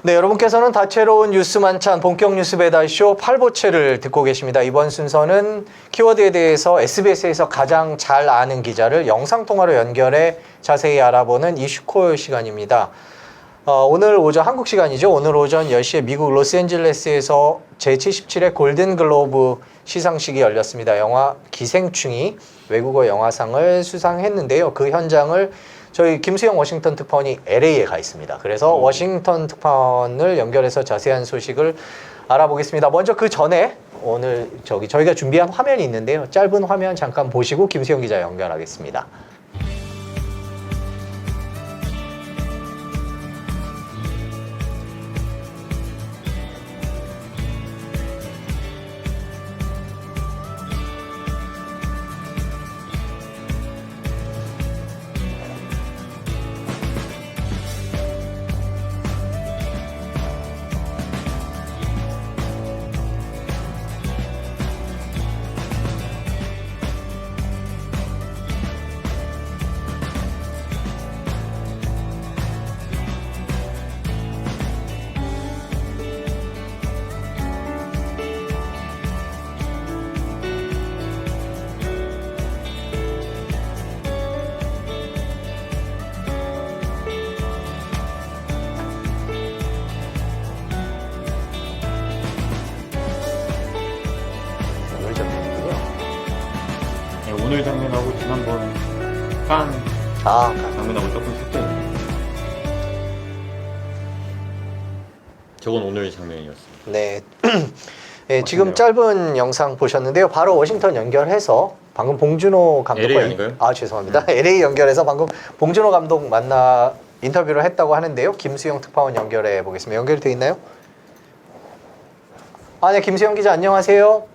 네, 여러분께서는 다채로운 뉴스 만찬 본격 뉴스 배달쇼 8부채를 듣고 계십니다. 이번 순서는 키워드에 대해서 SBS에서 가장 잘 아는 기자를 영상통화로 연결해 자세히 알아보는 이슈콜 시간입니다. 오늘 오전 한국 시간이죠. 오늘 오전 10시에 미국 로스앤젤레스에서 제77회 골든글로브 시상식이 열렸습니다. 영화 기생충이 외국어 영화상을 수상했는데요. 그 현장을 저희 김수영 워싱턴 특파원이 LA에 가 있습니다. 그래서 워싱턴 특파원을 연결해서 자세한 소식을 알아보겠습니다. 먼저 그 전에 오늘 저희가 준비한 화면이 있는데요. 짧은 화면 잠깐 보시고 김수영 기자 연결하겠습니다. 오늘 장면하고 지난번 깐 장면하고 조금 섞여있네요. 저건 오늘 장면이었습니다. 네. 네, 지금 짧은 영상 보셨는데요. 바로 워싱턴 연결해서 방금 봉준호 감독과 LA 아닌가요? 죄송합니다. LA 연결해서 방금 봉준호 감독 만나 인터뷰를 했다고 하는데요. 김수영 특파원 연결해 보겠습니다. 연결이 돼 있나요? 네, 김수영 기자 안녕하세요.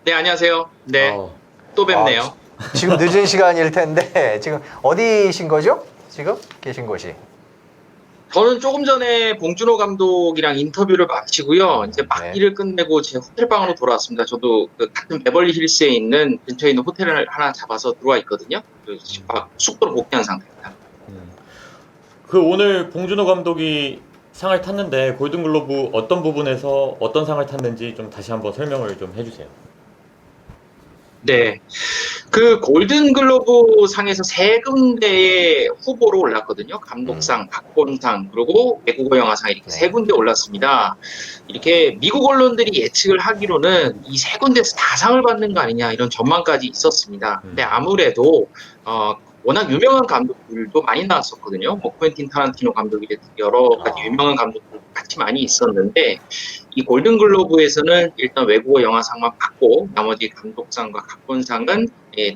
네, 안녕하세요. 네, 또 뵙네요. 지금 늦은 시간일 텐데 지금 어디신 거죠? 지금 계신 곳이? 저는 조금 전에 봉준호 감독이랑 인터뷰를 마치고요. 이제 막 네. 일을 끝내고 제 호텔 방으로 돌아왔습니다. 저도 그 같은 베벌리 힐스에 있는 근처에 있는 호텔을 하나 잡아서 들어와 있거든요. 지금 막 숙소로 복귀한 상태입니다. 그 오늘 봉준호 감독이 상을 탔는데 골든글로브 어떤 부분에서 어떤 상을 탔는지 좀 다시 한번 설명을 좀 해주세요. 네, 그 골든글로브 상에서 세 군데의 후보로 올랐거든요. 감독상, 각본상, 그리고 외국어 영화상 이렇게 세 군데 올랐습니다. 이렇게 미국 언론들이 예측을 하기로는 이 세 군데에서 다 상을 받는 거 아니냐 이런 전망까지 있었습니다. 근데 아무래도 워낙 유명한 감독들도 많이 나왔었거든요. 뭐 쿠엔틴 타란티노 감독이라든지 여러 가지 유명한 감독들 같이 많이 있었는데 이 골든글로브에서는 일단 외국어 영화상만 받고 나머지 감독상과 각본상은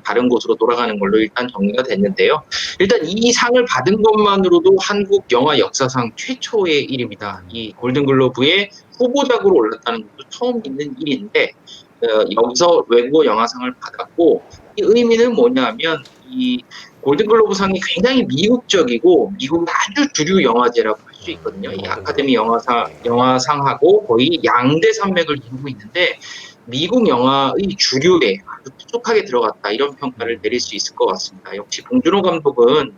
다른 곳으로 돌아가는 걸로 일단 정리가 됐는데요. 일단 이 상을 받은 것만으로도 한국 영화 역사상 최초의 일입니다. 이 골든글로브에 후보작으로 올랐다는 것도 처음 있는 일인데 여기서 외국어 영화상을 받았고 이 의미는 뭐냐면 이 골든글로브상이 굉장히 미국적이고 미국 아주 주류 영화제라고 할 수 있거든요. 이 아카데미 영화상하고 거의 양대 산맥을 이루고 있는데 미국 영화의 주류에 아주 푸석하게 들어갔다 이런 평가를 내릴 수 있을 것 같습니다. 역시 봉준호 감독은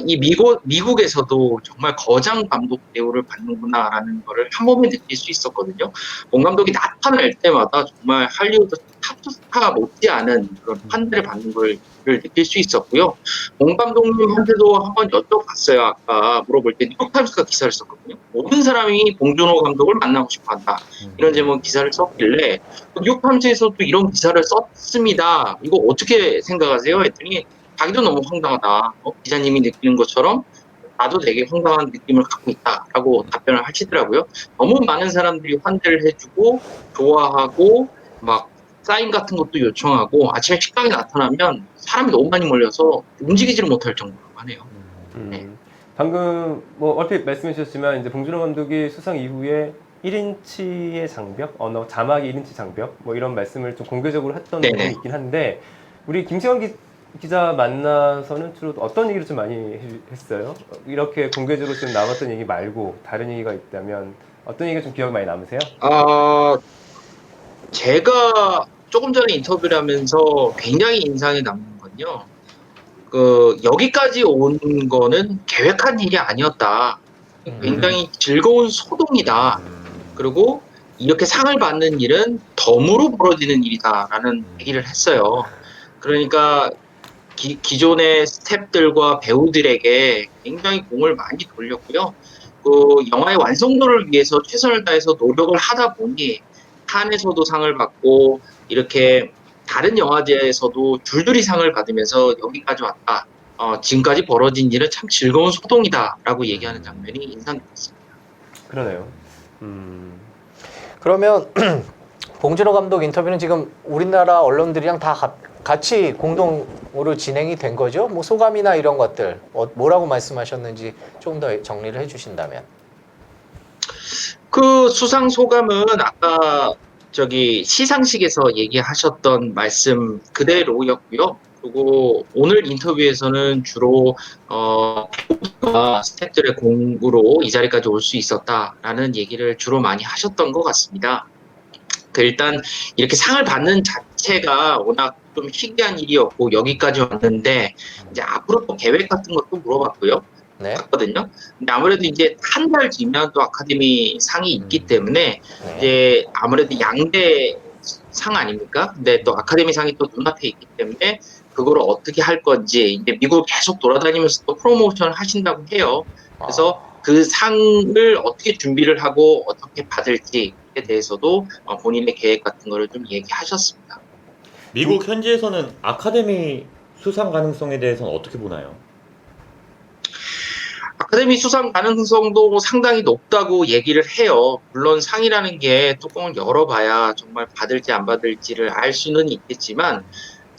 이 미국에서도 정말 거장 감독 대우를 받는구나라는 거를 한 몸에 느낄 수 있었거든요. 봉 감독이 나타날 때마다 정말 할리우드 탑스타 못지않은 그런 환대를 받는 걸 느낄 수 있었고요. 봉 감독님한테도 한번 여쭤봤어요. 아까 물어볼 때 뉴욕타임스가 기사를 썼거든요. 모든 사람이 봉준호 감독을 만나고 싶어한다. 이런 제목 기사를 썼길래 뉴욕타임스에서도 이런 기사를 썼습니다. 이거 어떻게 생각하세요? 했더니 자기도 너무 황당하다. 기자님이 느끼는 것처럼 나도 되게 황당한 느낌을 갖고 있다라고 답변을 하시더라고요. 너무 많은 사람들이 환대를 해주고 좋아하고 막 사인 같은 것도 요청하고 아침에 식당에 나타나면 사람이 너무 많이 몰려서 움직이지를 못할 정도라고 하네요. 네. 방금 뭐 얼핏 말씀해 주셨지만 이제 봉준호 감독이 수상 이후에 1인치의 장벽, 언어 자막이 1인치 장벽 뭐 이런 말씀을 좀 공개적으로 했던 부분이 있긴 한데 우리 김수영 기자 만나서는 주로 어떤 얘기를 좀 많이 했어요? 이렇게 공개적으로 지금 나왔던 얘기 말고 다른 얘기가 있다면 어떤 얘기가 좀 기억이 많이 남으세요? 제가 조금 전에 인터뷰를 하면서 굉장히 인상에 남는 건요. 여기까지 온 거는 계획한 일이 아니었다. 굉장히 즐거운 소동이다. 그리고 이렇게 상을 받는 일은 덤으로 벌어지는 일이다라는 얘기를 했어요. 그러니까 기존의 스태프들과 배우들에게 굉장히 공을 많이 돌렸고요. 영화의 완성도를 위해서 최선을 다해서 노력을 하다 보니 칸에서도 상을 받고 이렇게 다른 영화제에서도 줄줄이 상을 받으면서 여기까지 왔다. 지금까지 벌어진 일은 참 즐거운 소동이다라고 얘기하는 장면이 인상 깊었습니다. 그러네요. 그러면 봉준호 감독 인터뷰는 지금 우리나라 언론들이랑 다 같이 공동으로 진행이 된 거죠? 뭐 소감이나 이런 것들 뭐라고 말씀하셨는지 조금 더 정리를 해주신다면. 그 수상 소감은 아까 시상식에서 얘기하셨던 말씀 그대로였고요. 그리고 오늘 인터뷰에서는 주로 배우가 스태프들의 공으로 이 자리까지 올 수 있었다라는 얘기를 주로 많이 하셨던 것 같습니다. 일단 이렇게 상을 받는 자체가 워낙 좀 희귀한 일이었고 여기까지 왔는데 이제 앞으로 또 계획 같은 것도 물어봤고요. 네. 봤거든요. 근데 아무래도 이제 한 달 뒤면 또 아카데미 상이 있기 때문에 네. 이제 아무래도 양대 상 아닙니까? 근데 또 아카데미 상이 또 눈앞에 있기 때문에 그거를 어떻게 할 건지 이제 미국 계속 돌아다니면서 또 프로모션을 하신다고 해요. 그래서 그 상을 어떻게 준비를 하고 어떻게 받을지에 대해서도 본인의 계획 같은 거를 좀 얘기하셨습니다. 미국 현지에서는 아카데미 수상 가능성에 대해서는 어떻게 보나요? 아카데미 수상 가능성도 상당히 높다고 얘기를 해요. 물론 상이라는 게 뚜껑을 열어봐야 정말 받을지 안 받을지를 알 수는 있겠지만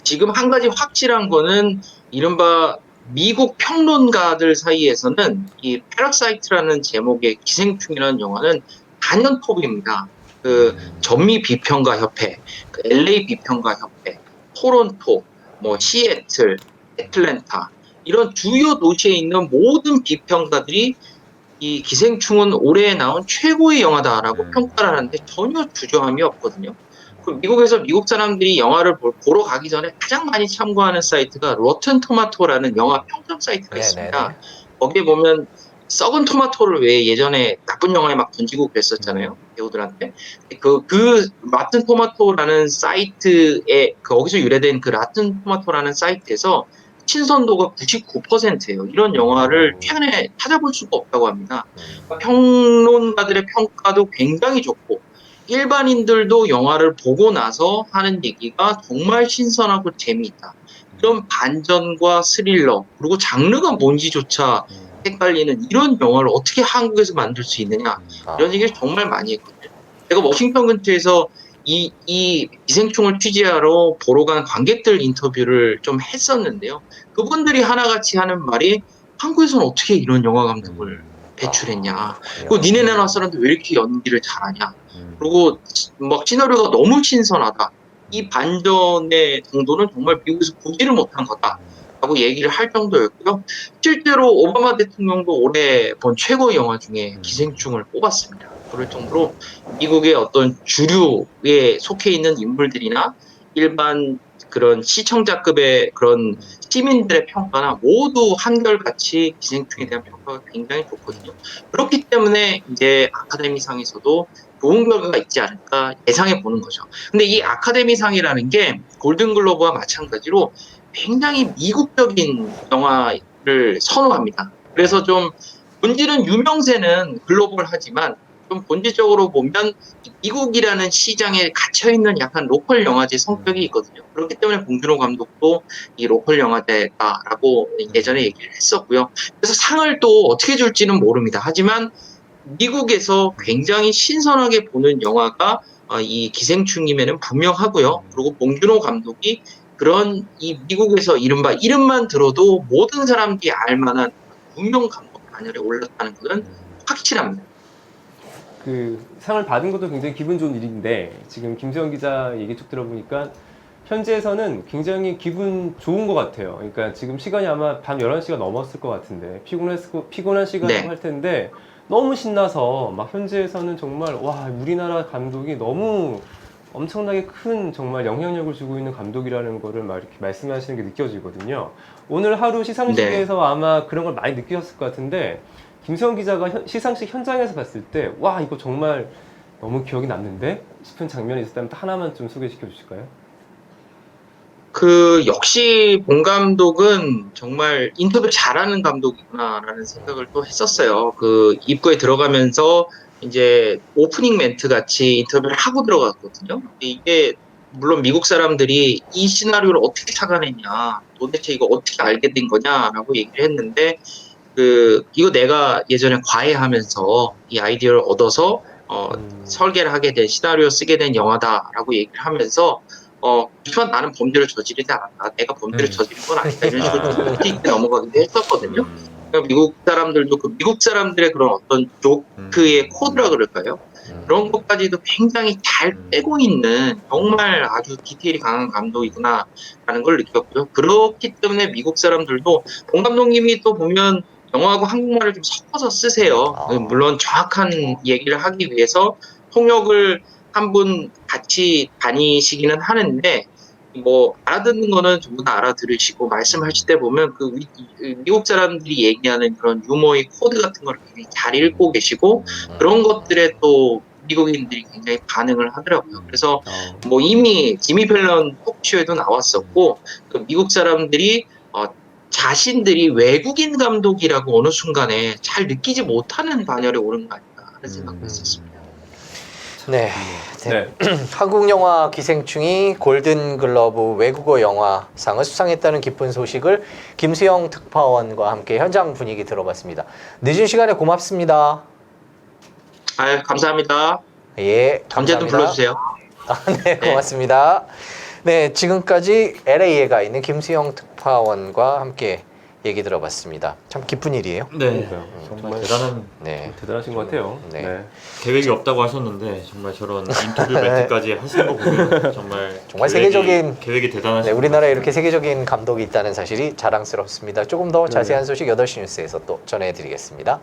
지금 한 가지 확실한 거는 이른바 미국 평론가들 사이에서는 이 패러사이트라는 제목의 기생충이라는 영화는 단연톱입니다. 전미 비평가 협회, LA 비평가 협회, 토론토, 시애틀, 애틀랜타 이런 주요 도시에 있는 모든 비평가들이 이 기생충은 올해 나온 최고의 영화다라고 평가를 하는데 전혀 주저함이 없거든요. 미국에서 미국 사람들이 영화를 보러 가기 전에 가장 많이 참고하는 사이트가 로튼 토마토라는 영화 평점 사이트가 있습니다. 거기에 보면 썩은 토마토를 왜 예전에 나쁜 영화에 막 던지고 그랬었잖아요. 배우들한테. 그 라튼 토마토라는 사이트에 거기서 유래된 그 라튼 토마토라는 사이트에서 신선도가 99%예요. 이런 영화를 최근에 찾아볼 수가 없다고 합니다. 평론가들의 평가도 굉장히 좋고 일반인들도 영화를 보고 나서 하는 얘기가 정말 신선하고 재미있다. 이런 반전과 스릴러 그리고 장르가 뭔지조차 헷갈리는 이런 영화를 어떻게 한국에서 만들 수 있느냐 이런 얘기를 정말 많이 했거든요. 제가 워싱턴 근처에서 이 기생충을 취재하러 보러 간 관객들 인터뷰를 좀 했었는데요. 그분들이 하나같이 하는 말이 한국에서는 어떻게 이런 영화 감독을 배출했냐. 그리고 니네 나라 사람들 왜 이렇게 연기를 잘하냐. 그리고 막 시나리오가 너무 신선하다. 이 반전의 정도는 정말 미국에서 보지를 못한 거다라고 얘기를 할 정도였고요. 실제로 오바마 대통령도 올해 본 최고의 영화 중에 기생충을 뽑았습니다. 그럴 정도로 미국의 어떤 주류에 속해 있는 인물들이나 일반 그런 시청자급의 그런 시민들의 평가나 모두 한결같이 기생충에 대한 평가가 굉장히 좋거든요. 그렇기 때문에 이제 아카데미상에서도 좋은 결과가 있지 않을까 예상해 보는 거죠. 근데 이 아카데미상이라는 게 골든글로브와 마찬가지로 굉장히 미국적인 영화를 선호합니다. 그래서 좀 본질은 유명세는 글로벌하지만 좀 본질적으로 보면 미국이라는 시장에 갇혀있는 약간 로컬 영화제 성격이 있거든요. 그렇기 때문에 봉준호 감독도 이 로컬 영화제다라고 예전에 얘기를 했었고요. 그래서 상을 또 어떻게 줄지는 모릅니다. 하지만 미국에서 굉장히 신선하게 보는 영화가 이 기생충임에는 분명하고요. 그리고 봉준호 감독이 그런 이 미국에서 이른바 이름만 들어도 모든 사람들이 알만한 유명 감독 반열에 올랐다는 것은 확실합니다. 그 상을 받은 것도 굉장히 기분 좋은 일인데 지금 김수영 기자 얘기 쭉 들어보니까 현지에서는 굉장히 기분 좋은 것 같아요. 그러니까 지금 시간이 아마 밤 11시가 넘었을 것 같은데 피곤한 시간이고 할 텐데 너무 신나서 막 현지에서는 정말 와 우리나라 감독이 너무 엄청나게 큰 정말 영향력을 주고 있는 감독이라는 거를 막 이렇게 말씀하시는 게 느껴지거든요. 오늘 하루 시상식에서 아마 그런 걸 많이 느끼셨을 것 같은데 김수영 기자가 시상식 현장에서 봤을 때 와 이거 정말 너무 기억이 남는데 싶은 장면이 있었다면 하나만 좀 소개시켜 주실까요? 역시 본 감독은 정말 인터뷰 잘하는 감독이구나라는 생각을 또 했었어요. 입구에 들어가면서 이제 오프닝 멘트 같이 인터뷰를 하고 들어갔거든요. 근데 이게 물론 미국 사람들이 이 시나리오를 어떻게 찾아냈냐, 도대체 이거 어떻게 알게 된 거냐라고 얘기를 했는데 이거 내가 예전에 과외하면서 이 아이디어를 얻어서 설계를 하게 된 시나리오 쓰게 된 영화다라고 얘기를 하면서 하지만 나는 범죄를 저지르지 않았다. 내가 범죄를 저지른 건 아니다. 이런 식으로 깊게 넘어가기도 했었거든요. 그러니까 미국 사람들도 미국 사람들의 그런 어떤 조크의 코드라 그럴까요? 그런 것까지도 굉장히 잘 빼고 있는 정말 아주 디테일이 강한 감독이구나라는 걸 느꼈고요. 그렇기 때문에 미국 사람들도 본 감독님이 또 보면 영어하고 한국말을 좀 섞어서 쓰세요. 물론 정확한 얘기를 하기 위해서 통역을 한 분 같이 다니시기는 하는데 뭐 알아듣는 거는 전부 다 알아들으시고 말씀하실 때 보면 미국 사람들이 얘기하는 그런 유머의 코드 같은 걸 굉장히 잘 읽고 계시고 그런 것들에 또 미국인들이 굉장히 반응을 하더라고요. 그래서 뭐 이미 지미 펠런 토크쇼에도 나왔었고 미국 사람들이 자신들이 외국인 감독이라고 어느 순간에 잘 느끼지 못하는 반열에 오른 거 아닌가 하는 생각도 했었습니다. 네. 한국 영화 기생충이 골든글러브 외국어 영화상을 수상했다는 기쁜 소식을 김수영 특파원과 함께 현장 분위기 들어봤습니다. 늦은 시간에 고맙습니다. 감사합니다. 예, 감사합니다. 언제든 불러주세요. 네, 고맙습니다. 네, 지금까지 LA에 가 있는 김수영 특파원과 함께 얘기 들어봤습니다. 참 기쁜 일이에요. 네, 정말 대단한 대단하신 것 같아요. 네. 계획이 없다고 하셨는데 정말 저런 인터뷰 멘트까지 하시는 거 보면 정말 세계적인 계획이 대단하신 네, 우리나라에 이렇게 세계적인 감독이 있다는 사실이 자랑스럽습니다. 조금 더 자세한 소식 8시 뉴스에서 또 전해드리겠습니다.